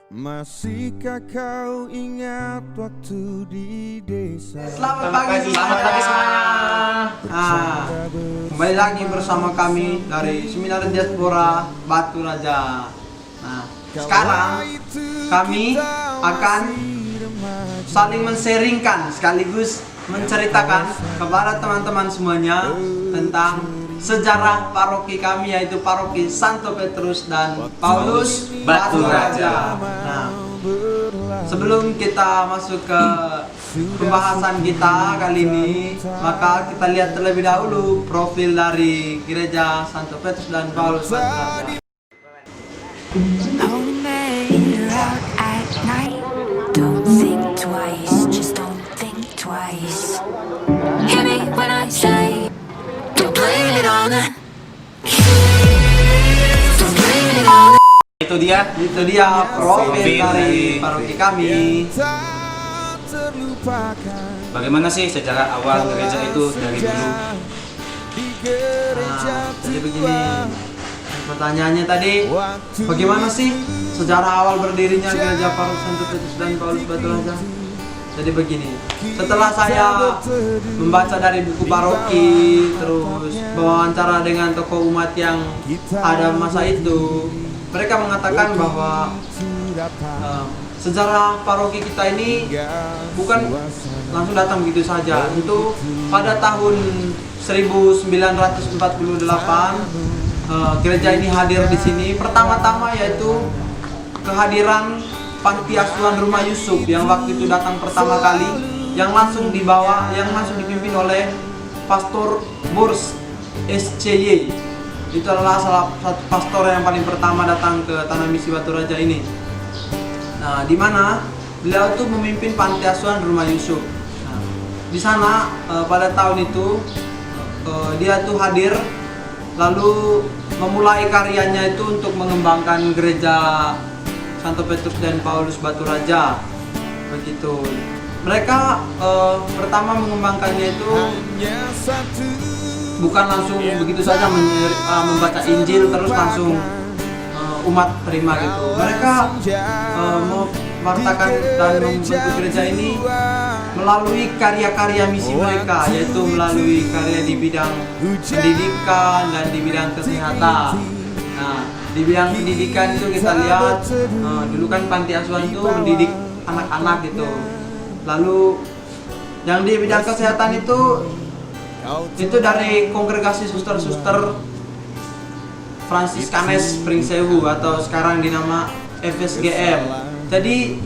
Masihkah kau ingat waktu di desa? Selamat pagi semuanya. Kembali lagi bersama kami dari Seminar Diaspora Batu Raja. Nah, sekarang kami akan saling men-sharingkan sekaligus menceritakan kepada teman-teman semuanya tentang sejarah paroki kami, yaitu paroki Santo Petrus dan Paulus Batu Raja. Nah, sebelum kita masuk ke pembahasan kita kali ini, maka kita lihat terlebih dahulu profil dari gereja Santo Petrus dan Paulus Batu Raja. Itu dia Profil dari paroki kami. Bagaimana sih sejarah awal gereja itu dari dulu? Jadi begini, pertanyaannya tadi, bagaimana sih sejarah awal berdirinya gereja paroki Santo Petrus dan Paulus Batu Raja? Jadi begini, setelah saya membaca dari buku paroki, terus berwawancara dengan tokoh umat yang ada masa itu, mereka mengatakan bahwa sejarah paroki kita ini bukan langsung datang begitu saja. Itu pada tahun 1948 gereja ini hadir di sini. Pertama-tama yaitu kehadiran Panti Asuhan Rumah Yusuf yang waktu itu datang pertama kali, yang langsung dipimpin oleh Pastor Burs SCY. Itu adalah salah satu pastor yang paling pertama datang ke Tanah Misi Batu Raja ini. Nah, di mana beliau itu memimpin Panti Asuhan Rumah Yusuf. Nah, di sana pada tahun itu dia tuh hadir, lalu memulai karyanya itu untuk mengembangkan gereja Santo Petrus dan Paulus Batu Raja. Begitu. Mereka pertama mengembangkannya itu bukan langsung begitu saja membaca Injil terus langsung umat terima gitu. Mereka mewartakan dan membentuk gereja ini melalui karya-karya misi mereka, yaitu melalui karya di bidang pendidikan dan di bidang kesehatan. Nah, di bidang pendidikan itu kita lihat dulu kan panti asuhan itu mendidik anak-anak gitu. Lalu yang di bidang kesehatan itu dari kongregasi suster-suster Franciskanes Pringsewu atau sekarang dinama FSGM. Jadi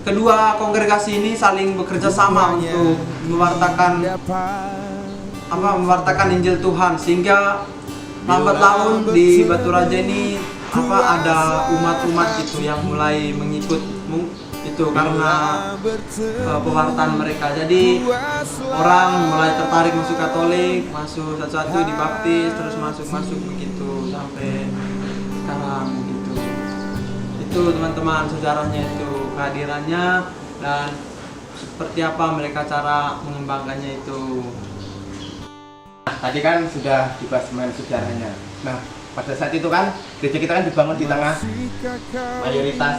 kedua kongregasi ini saling bekerja sama untuk mewartakan Injil Tuhan, sehingga lambat laun di Batu Raja ini ada umat-umat gitu yang mulai mengikut itu karena pewartaan mereka. Jadi orang mulai tertarik masuk Katolik, masuk satu-satu dibaptis, terus masuk begitu sampai sekarang begitu. Itu teman-teman sejarahnya, itu kehadirannya dan seperti apa mereka cara mengembangkannya itu. Tadi kan sudah dibahas mengenai sejarahnya. Nah, pada saat itu kan gereja kita kan dibangun di tengah mayoritas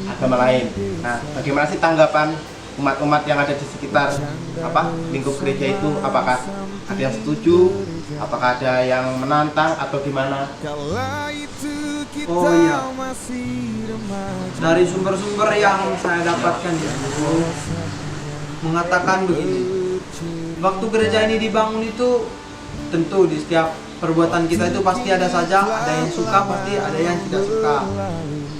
agama lain. Nah, bagaimana sih tanggapan umat-umat yang ada di sekitar lingkup gereja itu? Apakah ada yang setuju? Apakah ada yang menantang atau gimana? Oh iya, dari sumber-sumber yang saya dapatkan mengatakan begini. Waktu gereja ini dibangun itu tentu di setiap perbuatan kita itu pasti ada saja, ada yang suka, pasti ada yang tidak suka.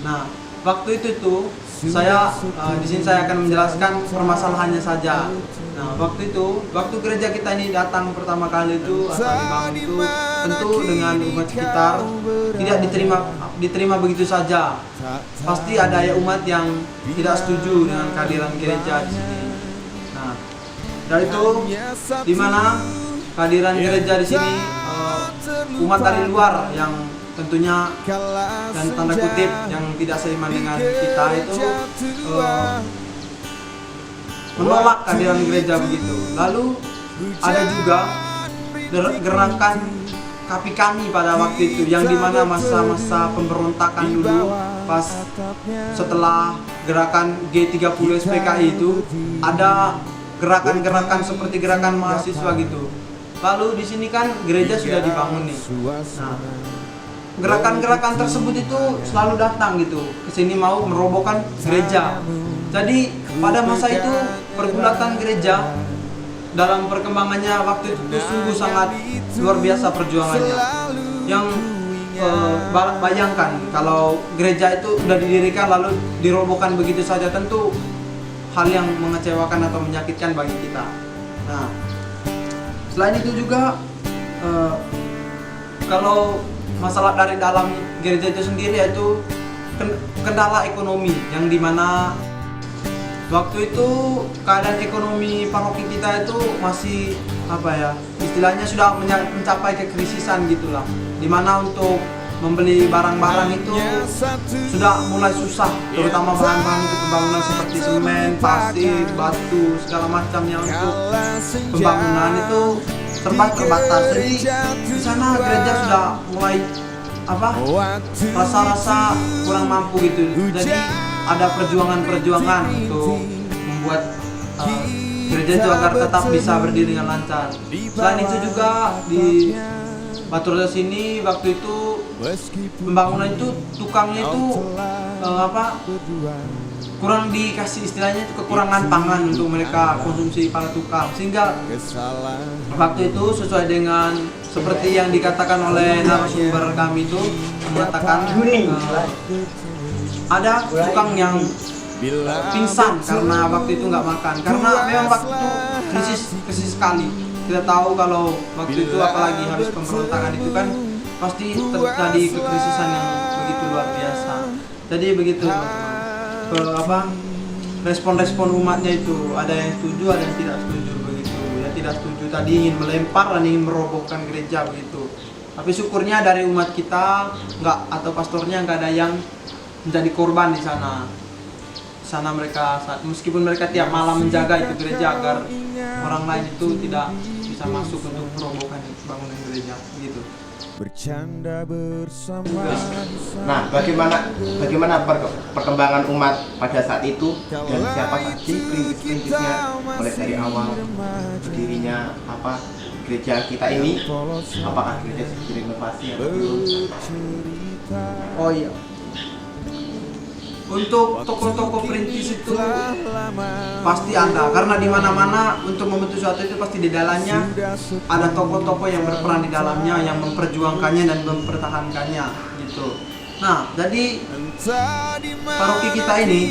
Nah, waktu itu saya di sini saya akan menjelaskan permasalahannya saja. Nah, waktu gereja kita ini datang pertama kali itu atau dibangun itu tentu dengan umat sekitar tidak diterima begitu saja. Pasti ada ya umat yang tidak setuju dengan kehadiran gereja di sini. Nah, dari itu di mana kehadiran gereja di sini umat dari luar yang tentunya dan tanda kutip yang tidak seiman dengan kita itu menolak kehadiran gereja begitu. Lalu ada juga gerakan kami pada waktu itu, yang dimana masa-masa pemberontakan dulu, pas setelah gerakan G30 SPKI itu ada gerakan-gerakan seperti gerakan mahasiswa gitu. Lalu di sini kan gereja sudah dibangun nih. Nah, gerakan-gerakan tersebut itu selalu datang gitu ke sini mau merobohkan gereja. Jadi pada masa itu pergulatan gereja dalam perkembangannya waktu itu sungguh sangat luar biasa perjuangannya. Yang bayangkan kalau gereja itu sudah didirikan lalu dirobohkan begitu saja, tentu hal yang mengecewakan atau menyakitkan bagi kita. Nah, selain itu juga kalau masalah dari dalam gereja itu sendiri, yaitu kendala ekonomi, yang dimana waktu itu keadaan ekonomi paroki kita itu masih istilahnya sudah mencapai kekrisisan gitulah, dimana untuk membeli barang-barang itu sudah mulai susah, terutama bahan-bahan untuk pembangunan seperti semen, pasir, batu, segala macamnya untuk pembangunan itu serba terbatas. Jadi di sana gereja sudah mulai rasa-rasa kurang mampu gitu. Jadi ada perjuangan-perjuangan untuk membuat gereja itu agar tetap bisa berdiri dengan lancar. Selain itu juga di Batu Raja sini waktu itu pembangunan itu tukangnya itu kurang dikasih, istilahnya itu kekurangan pangan untuk mereka konsumsi para tukang, sehingga waktu itu sesuai dengan seperti yang dikatakan oleh narasumber kami itu menyatakan ada tukang yang pingsan karena waktu itu nggak makan, karena memang waktu itu krisis sekali. Kita tahu kalau waktu itu apalagi habis pemberontakan itu kan pasti terjadi kekrisisan yang begitu luar biasa. Jadi begitu respon-respon umatnya itu, ada yang setuju, ada yang tidak setuju begitu. Yang tidak setuju tadi ingin melempar dan ingin merobohkan gereja begitu. Tapi syukurnya dari umat kita atau pastornya nggak ada yang menjadi korban di sana. Sana mereka, meskipun mereka tiap malam menjaga itu gereja agar orang lain itu tidak bisa masuk untuk merobohkan bangunan gereja gitu. Bercanda bersama. Nah, bagaimana perkembangan umat pada saat itu, dan siapa saja perintis-perintisnya mulai dari awal berdirinya gereja kita ini? Apakah gereja sedang direnovasi atau belum? Oh iya. Untuk tokoh-tokoh perintis itu pasti ada, karena di mana-mana untuk membentuk suatu itu pasti di dalamnya ada tokoh-tokoh yang berperan di dalamnya, yang memperjuangkannya dan mempertahankannya gitu. Nah, jadi paroki kita ini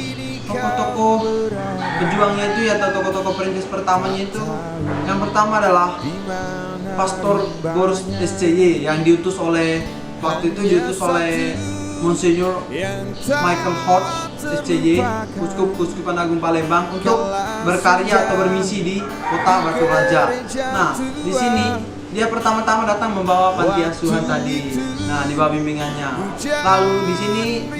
tokoh-tokoh pejuangnya itu atau tokoh-tokoh perintis pertamanya itu, yang pertama adalah Pastor Boris SCY yang diutus oleh Monsignor Michael Hort SCY, Uskup Agung Palembang, untuk berkarya atau bermisi di kota Batu Raja. Nah, di sini dia pertama-tama datang membawa panti asuhan tadi. Nah, di bawah bimbingannya. Lalu di sini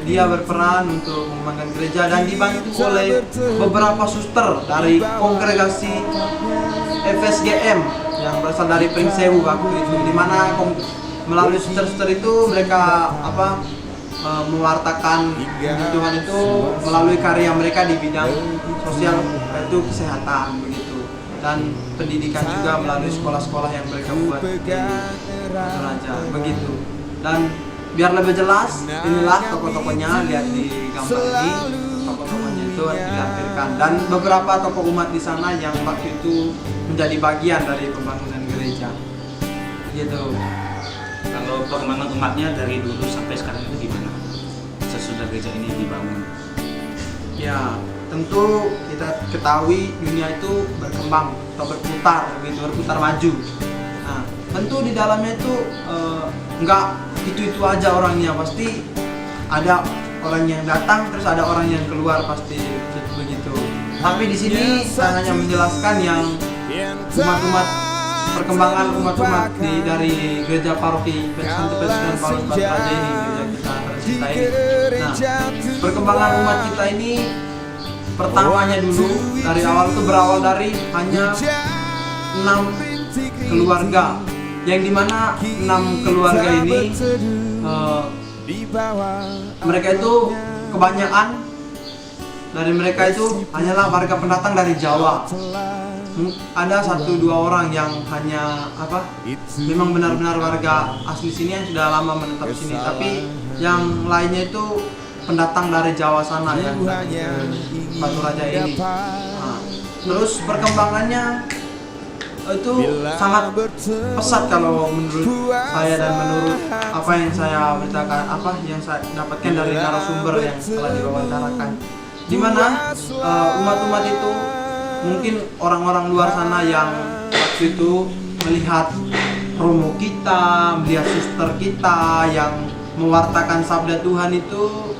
dia berperan untuk mengembangkan gereja dan dibantu oleh beberapa suster dari kongregasi FSGM yang berasal dari Pringsewu waktu itu, di mana melalui suster-suster itu mereka mewartakan Tuhan itu melalui karya mereka di bidang sosial, yaitu kesehatan begitu, dan pendidikan juga melalui sekolah-sekolah yang mereka buat di Batu Raja begitu. Dan biar lebih jelas, inilah tokoh-tokohnya, lihat di gambar ini, tokoh-tokohnya itu dilampirkan, dan beberapa tokoh umat di sana yang waktu itu menjadi bagian dari pembangunan gereja gitu. Kalau perkembangan umatnya dari dulu sampai sekarang itu gimana? Sesudah gereja ini dibangun? Ya, tentu kita ketahui dunia itu berkembang atau berputar maju. Nah, tentu di dalamnya itu nggak itu aja orangnya, pasti ada orang yang datang terus ada orang yang keluar, pasti begitu. Tapi di sini saya hanya menjelaskan yang perkembangan umat-umat dari gereja paroki Santo Petrus dan Paulus Batu Raja ini, gereja kita tercinta ini. Nah, perkembangan umat kita ini pertamanya dulu dari awal itu berawal dari hanya 6 keluarga yang dimana 6 keluarga ini mereka itu kebanyakan dari mereka itu hanyalah warga pendatang dari Jawa. Ada 1-2 orang yang hanya memang benar-benar warga asli sini yang sudah lama menetap sini, tapi yang lainnya itu pendatang dari Jawa sana yang ke Batu Raja ini. Nah, terus perkembangannya itu sangat pesat kalau menurut saya dan menurut apa yang saya beritakan, yang saya dapatkan dari narasumber yang telah diwawancarakan, di mana umat-umat itu mungkin orang-orang luar sana yang waktu itu melihat romo kita, melihat suster kita yang mewartakan sabda Tuhan itu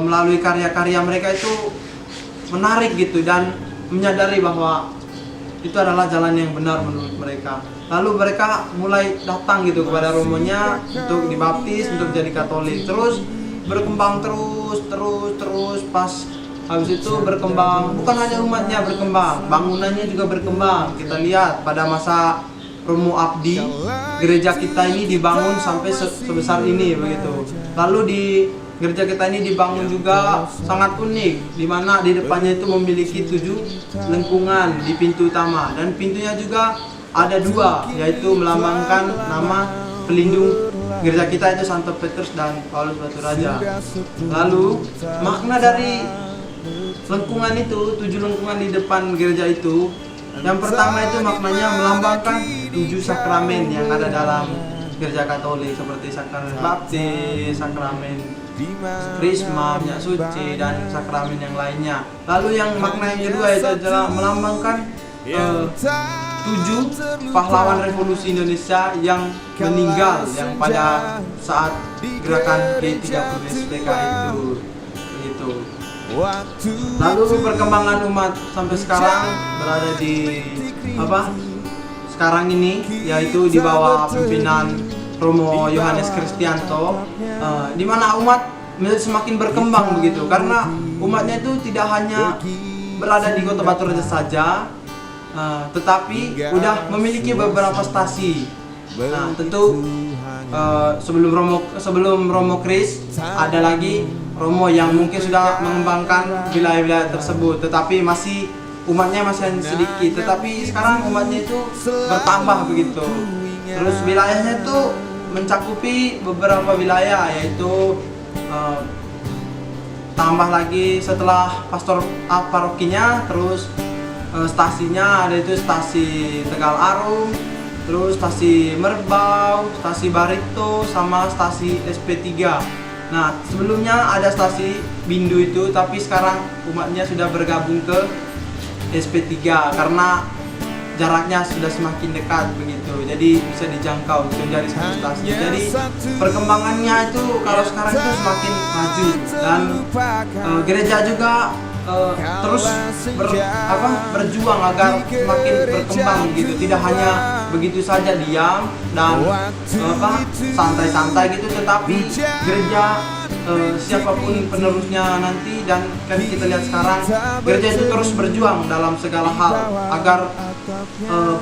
melalui karya-karya mereka itu menarik gitu, dan menyadari bahwa itu adalah jalan yang benar menurut mereka. Lalu mereka mulai datang gitu kepada romonya untuk dibaptis, untuk jadi Katolik. Terus berkembang terus pas habis itu berkembang, bukan hanya umatnya berkembang, bangunannya juga berkembang. Kita lihat pada masa Romo Abdi, gereja kita ini dibangun sampai sebesar ini begitu. Lalu di gereja kita ini dibangun juga sangat unik, di mana di depannya itu memiliki 7 lengkungan di pintu utama, dan pintunya juga ada 2, yaitu melambangkan nama pelindung gereja kita itu Santo Petrus dan Paulus Batu Raja. Lalu makna dari lengkungan itu, 7 lengkungan di depan gereja itu, yang pertama itu maknanya melambangkan 7 sakramen yang ada dalam gereja Katolik, seperti sakramen baptis, sakramen krisma, minyak suci, dan sakramen yang lainnya. Lalu yang makna yang kedua itu adalah melambangkan 7 pahlawan revolusi Indonesia yang meninggal, yang pada saat gerakan G30 SPK itu begitu. Lalu perkembangan umat sampai sekarang berada di sekarang ini, yaitu di bawah pimpinan Romo Yohanes Kristianto, di mana umat semakin berkembang begitu, karena umatnya itu tidak hanya berada di Kota Batu Raja saja, tetapi udah memiliki beberapa stasi. Nah, tentu sebelum Romo Kris ada lagi Romo yang mungkin sudah mengembangkan wilayah-wilayah tersebut, tetapi umatnya masih sedikit. Tetapi sekarang umatnya itu bertambah begitu. Terus wilayahnya itu mencakupi beberapa wilayah, yaitu tambah lagi setelah pastor parokinya, terus stasinya ada itu stasi Tegal Arum, terus stasi Merbau, stasi Barito, sama stasi SP3. Nah, sebelumnya ada stasi Bindu itu, tapi sekarang umatnya sudah bergabung ke SP3 karena jaraknya sudah semakin dekat begitu, jadi bisa dijangkau menjadi satu stasi. Jadi perkembangannya itu kalau sekarang itu semakin maju, dan gereja juga terus berjuang agar semakin berkembang gitu, tidak hanya begitu saja diam dan santai-santai gitu, tetapi gereja siapapun penerusnya nanti, dan kan kita lihat sekarang gereja itu terus berjuang dalam segala hal agar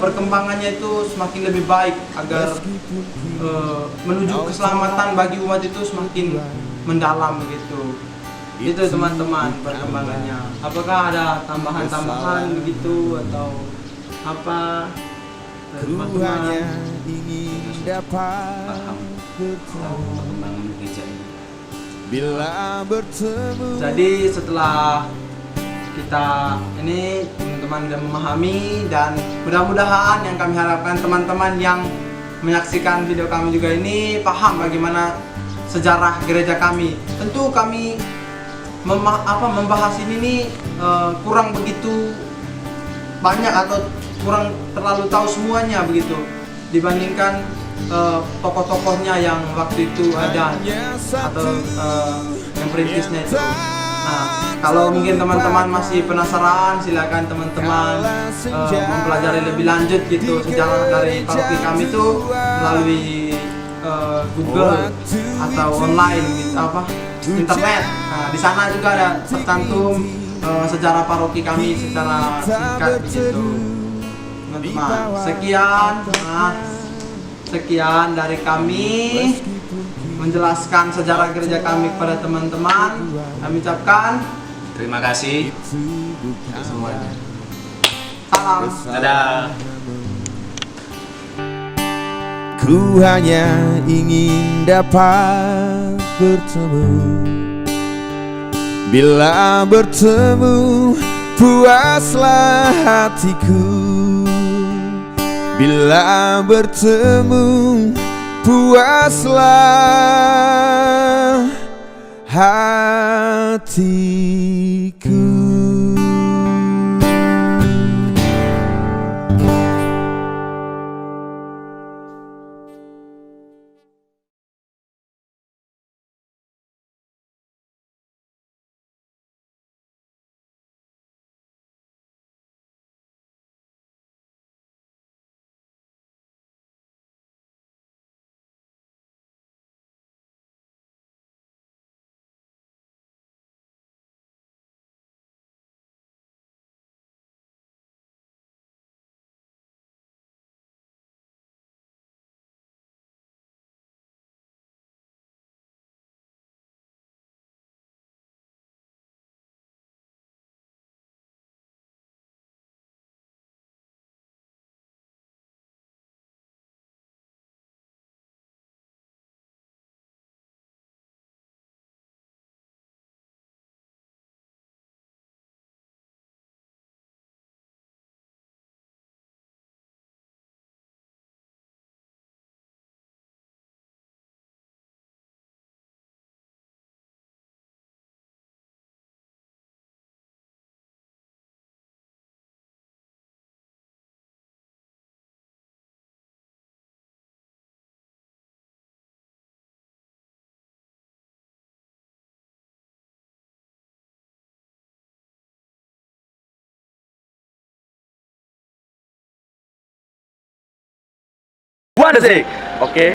perkembangannya itu semakin lebih baik, agar menuju keselamatan bagi umat itu semakin mendalam begitu. Itu teman-teman perkembangannya. Apakah ada tambahan-tambahan begitu atau apa? Keluarnya ingin dapat perkembangan gereja ini. bila bertemu. Jadi setelah kita ini teman-teman sudah memahami, dan mudah-mudahan yang kami harapkan teman-teman yang menyaksikan video kami juga ini paham bagaimana sejarah gereja kami. Tentu kami membahas ini nih kurang begitu banyak atau kurang terlalu tahu semuanya begitu dibandingkan tokoh-tokohnya yang waktu itu ada atau yang perintisnya itu. Nah, kalau mungkin teman-teman masih penasaran, silakan teman-teman mempelajari lebih lanjut gitu sejarah dari paroki kami itu melalui Google atau online gitu, internet. Nah, di sana juga ada tercantum sejarah paroki kami secara singkat begitu. Teman-teman, sekian. sekian dari kami menjelaskan sejarah gereja kami kepada teman-teman. Kami ucapkan Terima kasih untuk semuanya. salam. Dadah. Ku hanya ingin dapat bertemu. Bila bertemu puaslah hatiku. Bila bertemu puaslah hatiku. One, oke.